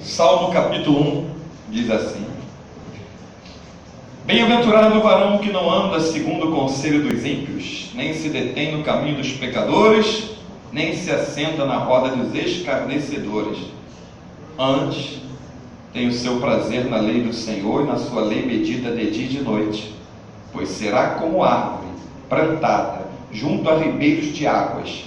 Salmo capítulo 1 diz assim: Bem-aventurado o varão que não anda segundo o conselho dos ímpios, nem se detém no caminho dos pecadores, nem se assenta na roda dos escarnecedores. Antes, tem o seu prazer na lei do Senhor, e na sua lei medita de dia e de noite. Pois será como árvore plantada junto a ribeiros de águas,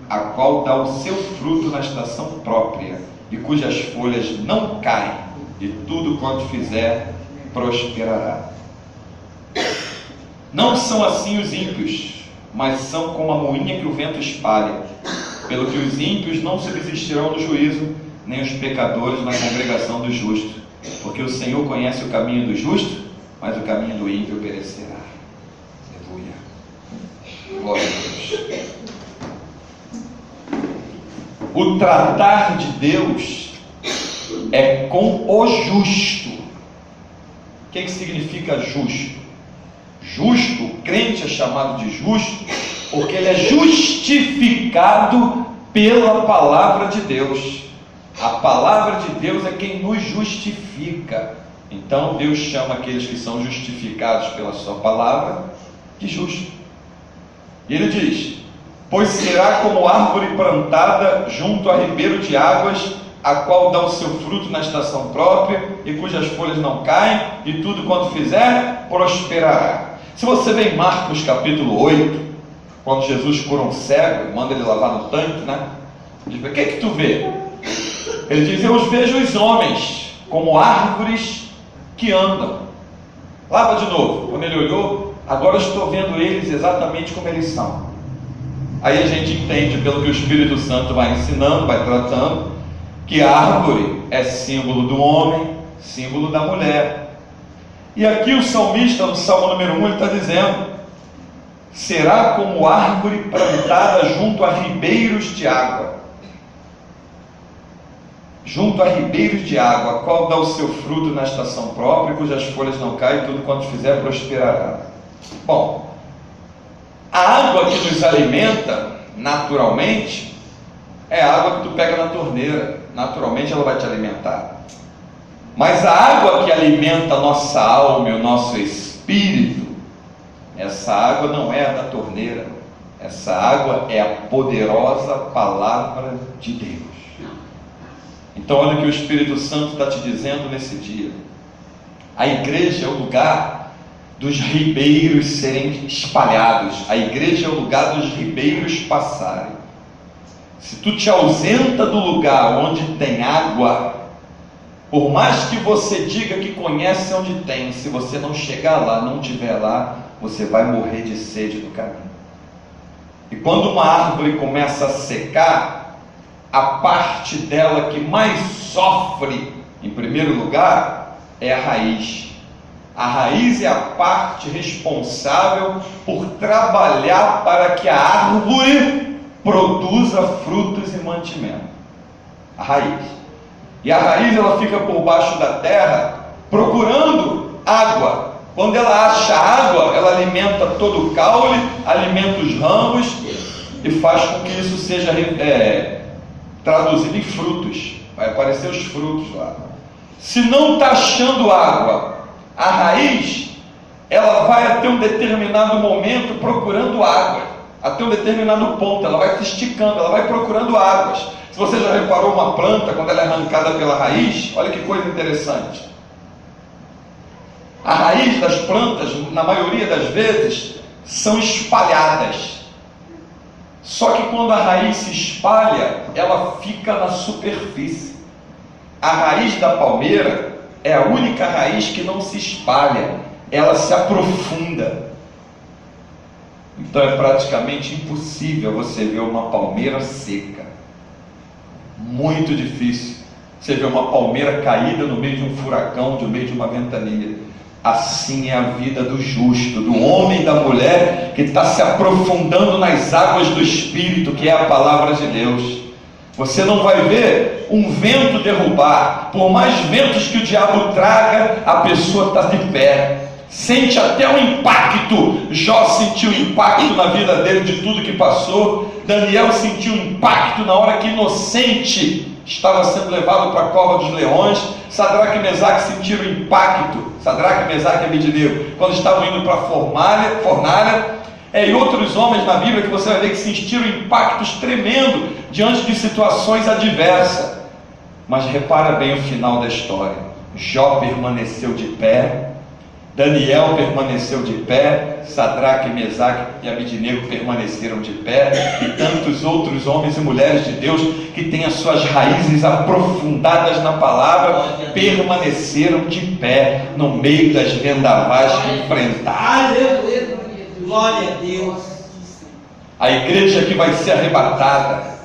a qual dá o seu fruto na estação própria, e cujas folhas não caem, e tudo quanto fizer prosperará. Não são assim os ímpios, mas são como a moinha que o vento espalha. Pelo que os ímpios não subsistirão no juízo, nem os pecadores na congregação dos justos. Porque o Senhor conhece o caminho do justo, mas o caminho do ímpio perecerá. Aleluia. Glória a Deus. O tratar de Deus é com o justo. O que significa justo? Justo, o crente é chamado de justo porque ele é justificado pela palavra de Deus. A palavra de Deus é quem nos justifica. Então Deus chama aqueles que são justificados pela sua palavra de justo. E ele diz: pois será como árvore plantada junto a ribeiro de águas, a qual dá o seu fruto na estação própria, e cujas folhas não caem, e tudo quanto fizer prosperará. Se você vê em Marcos capítulo 8, quando Jesus cura um cego e manda ele lavar no tanque, né? Diz: o que é que tu vê? Ele diz: eu os vejo os homens como árvores que andam. Lava de novo. Quando ele olhou, agora eu estou vendo eles exatamente como eles são. Aí a gente entende, pelo que o Espírito Santo vai ensinando, vai tratando, que a árvore é símbolo do homem, símbolo da mulher. E aqui o salmista, no Salmo número 1, ele está dizendo: será como árvore plantada junto a ribeiros de água. Junto a ribeiros de água, a qual dá o seu fruto na estação própria, cujas folhas não caem, tudo quanto fizer prosperará. Bom, a água que nos alimenta naturalmente é a água que tu pega na torneira. Naturalmente ela vai te alimentar. Mas a água que alimenta a nossa alma e o nosso espírito, essa água não é a da torneira. Essa água é a poderosa palavra de Deus. Então olha o que o Espírito Santo está te dizendo nesse dia. A igreja é o lugar dos ribeiros serem espalhados. A igreja é o lugar dos ribeiros passarem. Se tu te ausenta do lugar onde tem água, por mais que você diga que conhece onde tem, se você não chegar lá, não estiver lá, você vai morrer de sede no caminho. E quando uma árvore começa a secar, a parte dela que mais sofre, em primeiro lugar, é a raiz. A raiz é a parte responsável por trabalhar para que a árvore produza frutos e mantimento. A raiz. E a raiz, ela fica por baixo da terra procurando água. Quando ela acha água, ela alimenta todo o caule, alimenta os ramos e faz com que isso seja traduzido em frutos. Vai aparecer os frutos lá. Se não está achando água, a raiz, ela vai até um determinado momento procurando água, até um determinado ponto, ela vai se esticando, ela vai procurando águas. Se você já reparou uma planta, quando ela é arrancada pela raiz, olha que coisa interessante. A raiz das plantas, na maioria das vezes, são espalhadas. Só que quando a raiz se espalha, ela fica na superfície. A raiz da palmeira é a única raiz que não se espalha, ela se aprofunda. Então é praticamente impossível você ver uma palmeira seca. Muito difícil você ver uma palmeira caída no meio de um furacão, no meio de uma ventania. Assim é a vida do justo, do homem e da mulher que está se aprofundando nas águas do Espírito, que é a palavra de Deus. Você não vai ver um vento derrubar. Por mais ventos que o diabo traga, a pessoa está de pé. Sente até o impacto. Jó sentiu impacto na vida dele de tudo que passou. Daniel sentiu impacto na hora que inocente estava sendo levado para a cova dos leões. Sadraque e Mesaque sentiram o impacto, Sadraque, Mesaque e Abednego, quando estavam indo para a fornalha. E outros homens na Bíblia que você vai ver que sentiram impactos tremendos diante de situações adversas. Mas repara bem o final da história. Jó permaneceu de pé, Daniel permaneceu de pé, Sadraque, Mesaque e Abednego permaneceram de pé, e tantos outros homens e mulheres de Deus que têm as suas raízes aprofundadas na palavra permaneceram de pé no meio das vendavais que enfrentaram. Glória a Deus. A igreja que vai ser arrebatada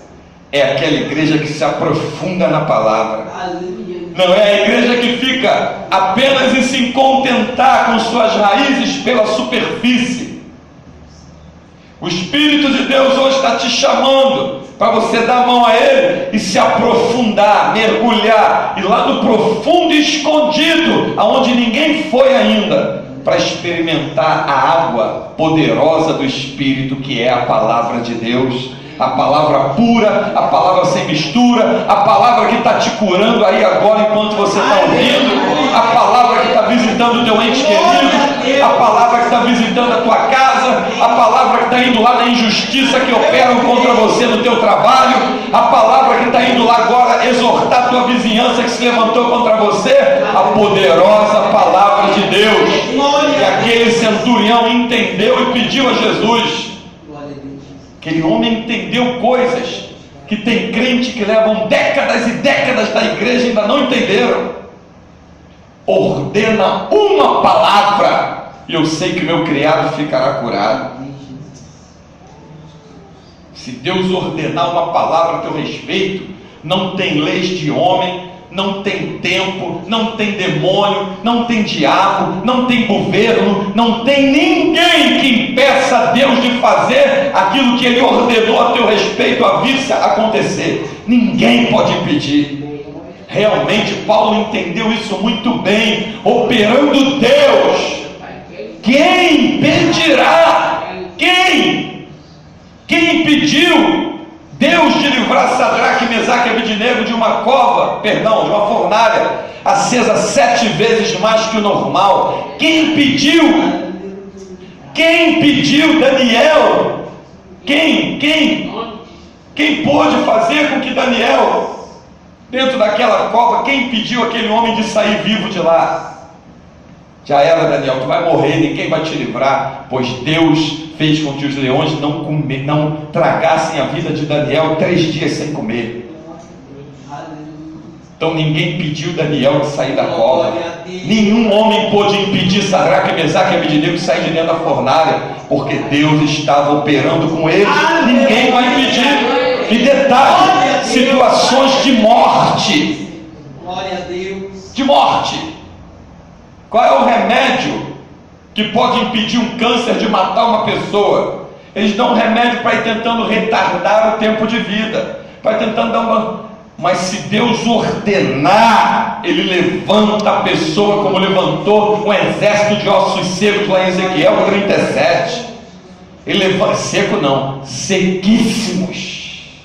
é aquela igreja que se aprofunda na palavra. Não é a igreja que fica apenas em se contentar com suas raízes pela superfície. O Espírito de Deus hoje está te chamando para você dar a mão a Ele e se aprofundar, mergulhar, ir lá no profundo e escondido, aonde ninguém foi ainda, para experimentar a água poderosa do Espírito, que é a palavra de Deus, a palavra pura, a palavra sem mistura, a palavra que está te curando aí agora enquanto você está ouvindo, a palavra que está visitando o teu ente querido, a palavra que está visitando a tua casa, a palavra que está indo lá na injustiça que operam contra você no teu trabalho, a palavra que está indo lá agora exortar a tua vizinhança que se levantou contra você, a poderosa palavra de Deus. E aquele centurião entendeu e pediu a Jesus. Aquele homem entendeu coisas que tem crente que levam décadas e décadas da igreja e ainda não entenderam. Ordena uma palavra e eu sei que meu criado ficará curado. Se Deus ordenar uma palavra a teu respeito, não tem leis de homem, não tem tempo, não tem demônio, não tem diabo, não tem governo, não tem ninguém que impeça Deus de fazer aquilo que Ele ordenou a teu respeito a vir acontecer. Ninguém pode impedir. Realmente Paulo entendeu isso muito bem. Operando Deus, quem impedirá? Quem impediu Deus de livrar Sadraque, Mesaque e Abednego de uma fornalha acesa 7 vezes mais que o normal? Quem impediu? Quem impediu Daniel? Quem pôde fazer com que Daniel, dentro daquela cova, quem impediu aquele homem de sair vivo de lá? Já era, Daniel, tu vai morrer, ninguém vai te livrar, pois Deus fez com que os leões não tragassem a vida de Daniel 3 dias sem comer. Então ninguém impediu Daniel de sair da cova. Nenhum homem pôde impedir Sadraque, Mesaque e Abednego de sair de dentro da fornalha, porque Deus estava operando com eles. Ninguém vai impedir. E detalhe, situações de morte. Glória a Deus. De morte. Qual é o remédio que pode impedir um câncer de matar uma pessoa? Eles dão um remédio para ir tentando retardar o tempo de vida, para ir tentando dar uma... Mas se Deus ordenar, Ele levanta a pessoa como levantou um exército de ossos secos lá em Ezequiel 37. Ele levanta, seco não, sequíssimos.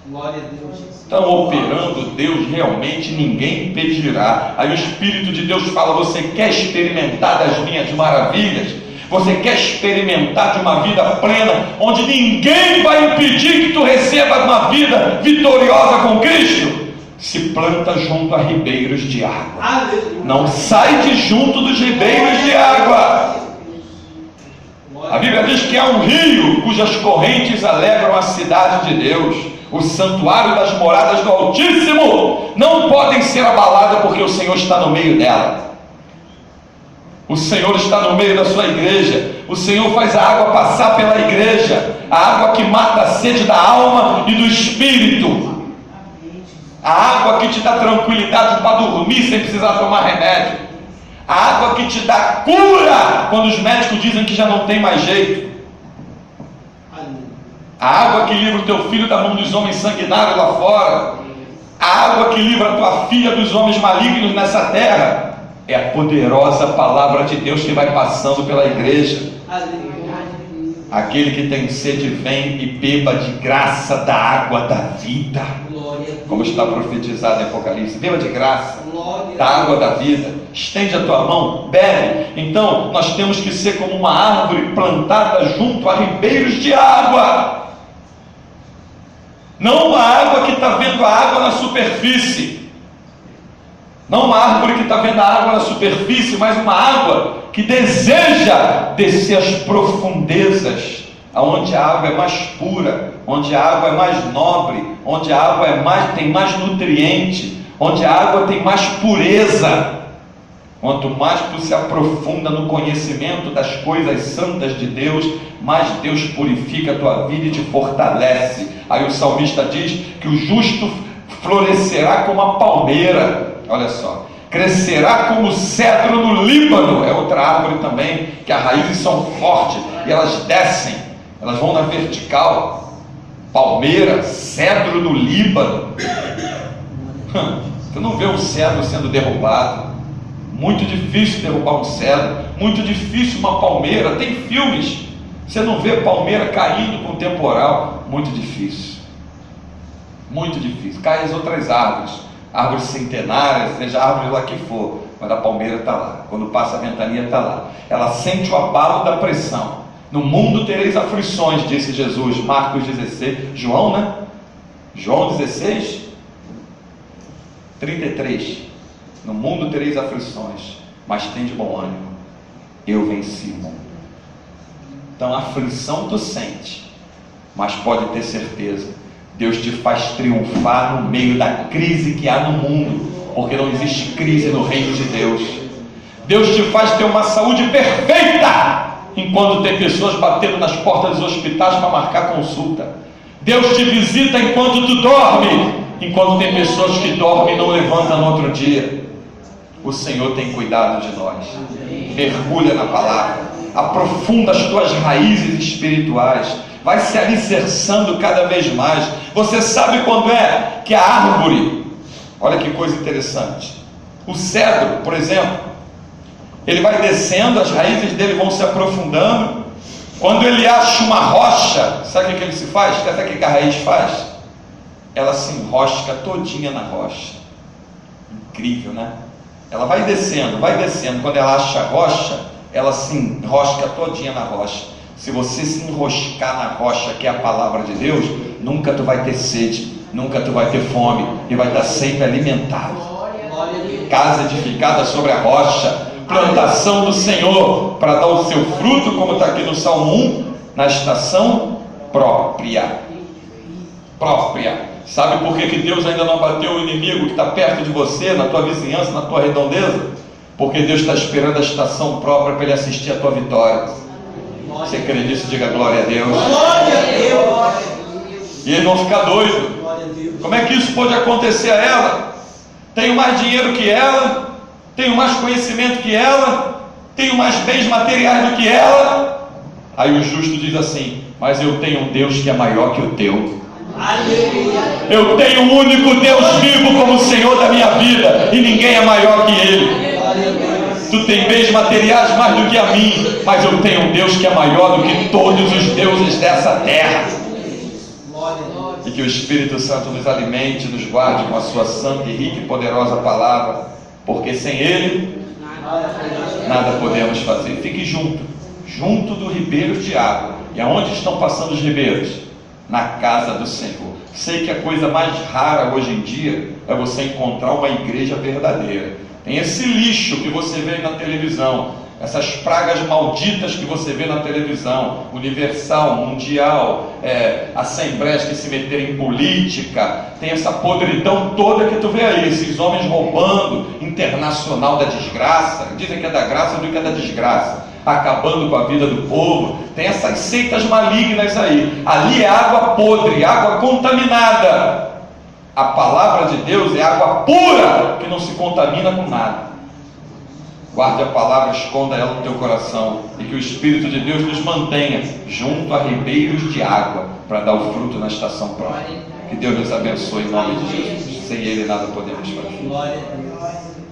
Glória a Deus. Então, operando Deus, realmente ninguém impedirá. Aí o Espírito de Deus fala: você quer experimentar das minhas maravilhas? Você quer experimentar de uma vida plena, onde ninguém vai impedir que tu receba uma vida vitoriosa com Cristo? Se planta junto a ribeiros de água. Não sai de junto dos ribeiros de água. A Bíblia diz que há um rio cujas correntes alegram a cidade de Deus. O santuário das moradas do Altíssimo não podem ser abaladas, porque o Senhor está no meio dela. O Senhor está no meio da sua igreja. O Senhor faz a água passar pela igreja, a água que mata a sede da alma e do espírito, a água que te dá tranquilidade para dormir sem precisar tomar remédio, a água que te dá cura quando os médicos dizem que já não tem mais jeito, a água que livra o teu filho da mão dos homens sanguinários lá fora, a água que livra a tua filha dos homens malignos nessa terra. É a poderosa palavra de Deus que vai passando pela igreja. Aquele que tem sede, vem e beba de graça da água da vida. Glória a como está profetizado em Apocalipse. Beba de graça Glória da a água Deus. da vida. Estende a tua mão, bebe. Então nós temos que ser como uma árvore plantada junto a ribeiros de água. Não uma água que está vendo a água na superfície. Não uma árvore que está vendo a água na superfície, mas uma água que deseja descer às profundezas, onde a água é mais pura, onde a água é mais nobre, onde a água tem mais nutriente, onde a água tem mais pureza. Quanto mais tu se aprofunda no conhecimento das coisas santas de Deus, mais Deus purifica a tua vida e te fortalece. Aí o salmista diz que o justo florescerá como a palmeira, olha só, crescerá como o cedro no Líbano. É outra árvore também, que as raízes são fortes e elas descem, elas vão na vertical. Palmeira, cedro no Líbano. Você não vê um cedro sendo derrubado. Muito difícil derrubar um cedro, muito difícil uma palmeira. Tem filmes, você não vê palmeira caindo com temporal. Muito difícil, muito difícil. Cai as outras árvores, árvores centenárias, seja a árvore lá que for, mas a palmeira está lá. Quando passa a ventania está lá. Ela sente o abalo da pressão. No mundo tereis aflições, disse Jesus. Marcos 16, João, né? João 16, 33. No mundo tereis aflições, mas tende bom ânimo, eu venci o mundo. Então a aflição tu sente, mas pode ter certeza, Deus te faz triunfar no meio da crise que há no mundo, porque não existe crise no reino de Deus. Deus te faz ter uma saúde perfeita, enquanto tem pessoas batendo nas portas dos hospitais para marcar consulta. Deus te visita enquanto tu dorme, enquanto tem pessoas que dormem e não levantam no outro dia. O Senhor tem cuidado de nós. Mergulha na palavra, aprofunda as tuas raízes espirituais, vai se alicerçando cada vez mais. Você sabe quando é que a árvore, olha que coisa interessante, o cedro, por exemplo, ele vai descendo, as raízes dele vão se aprofundando. Quando ele acha uma rocha, sabe o que ele se faz? Sabe o que a raiz faz? Ela se enrosca todinha na rocha. Incrível, né? Ela vai descendo, quando ela acha a rocha, ela se enrosca todinha na rocha. Se você se enroscar na rocha, que é a palavra de Deus, nunca tu vai ter sede, nunca tu vai ter fome, e vai estar sempre alimentado. Casa edificada sobre a rocha, plantação do Senhor, para dar o seu fruto, como está aqui no Salmo 1, na estação própria. Sabe por que Deus ainda não abateu o inimigo que está perto de você, na tua vizinhança, na tua redondeza? Porque Deus está esperando a estação própria para Ele assistir a tua vitória. Você crê nisso? Diga glória a Deus. Glória a Deus. E eles vão ficar doidos. Como é que isso pode acontecer a ela? Tenho mais dinheiro que ela, tenho mais conhecimento que ela, tenho mais bens materiais do que ela. Aí o justo diz assim: mas eu tenho um Deus que é maior que o teu. Aleluia. Eu tenho um único Deus vivo como Senhor da minha vida, e ninguém é maior que Ele. Tu tem bens materiais mais do que a mim, mas eu tenho um Deus que é maior do que todos os deuses dessa terra. E que o Espírito Santo nos alimente, nos guarde com a sua santa e rica e poderosa palavra, porque sem Ele nada podemos fazer. Fique junto do ribeiro de água. E aonde estão passando os ribeiros? Na casa do Senhor. Sei que a coisa mais rara hoje em dia é você encontrar uma igreja verdadeira. Tem esse lixo que você vê na televisão, essas pragas malditas que você vê na televisão, universal, mundial, assembleias que se meterem em política, tem essa podridão toda que tu vê aí, esses homens roubando, internacional da desgraça, dizem que é da graça, do que é da desgraça, acabando com a vida do povo. Tem essas seitas malignas aí. Ali é água podre, água contaminada. A palavra de Deus é água pura, que não se contamina com nada. Guarde a palavra, esconda ela no teu coração, e que o Espírito de Deus nos mantenha junto a ribeiros de água, para dar o fruto na estação própria. Que Deus nos abençoe em nome de Jesus. Sem Ele nada podemos fazer. Glória a Deus.